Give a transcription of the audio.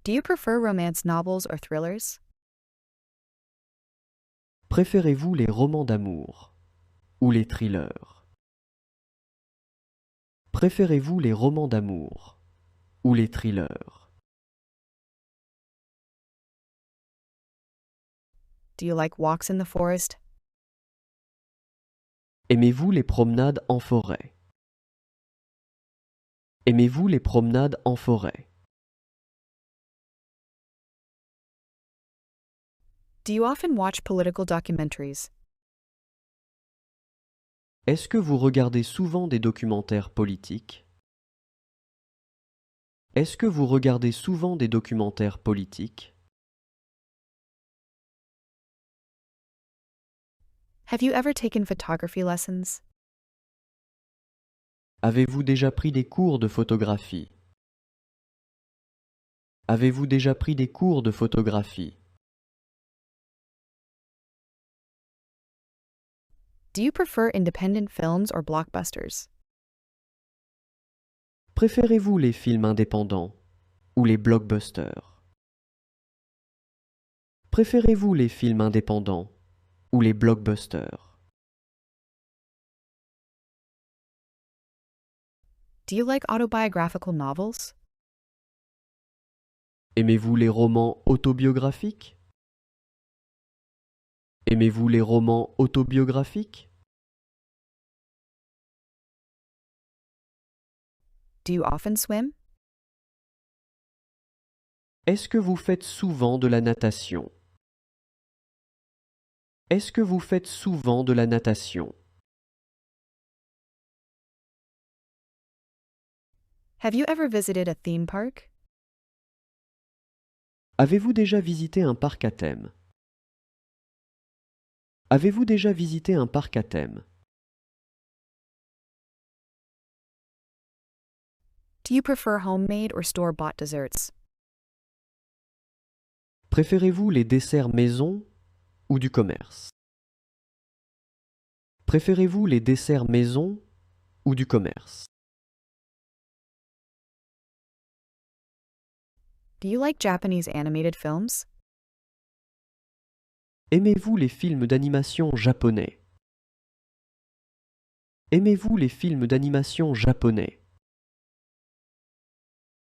Do you prefer romance novels or thrillers? Préférez-vous les romans d'amour ou les thrillers? Préférez-vous les romans d'amour ou les thrillers? Do you like walks in the forest? Aimez-vous les promenades en forêt? Aimez-vous les promenades en forêt? Do you often watch political documentaries? Est-ce que vous regardez souvent des documentaires politiques? Est-ce que vous regardez souvent des documentaires politiques? Have you ever taken photography lessons? Avez-vous déjà pris des cours de photographie? Avez-vous déjà pris des cours de photographie? Do you prefer independent films or blockbusters? Préférez-vous les films indépendants ou les blockbusters? Préférez-vous les films indépendants ou les blockbusters? Do you like autobiographical novels? Aimez-vous les romans autobiographiques? Aimez-vous les romans autobiographiques? Do you often swim? Est-ce que vous faites souvent de la natation? Est-ce que vous faites souvent de la natation? Have you ever visited a theme park? Avez-vous déjà visité un parc à thème? Avez-vous déjà visité un parc à thème? Do you prefer homemade or store-bought desserts? Préférez-vous les desserts maison ou du commerce? Préférez-vous les desserts maison ou du commerce? Do you like Japanese animated films? Aimez-vous les films d'animation japonais? Aimez-vous les films d'animation japonais?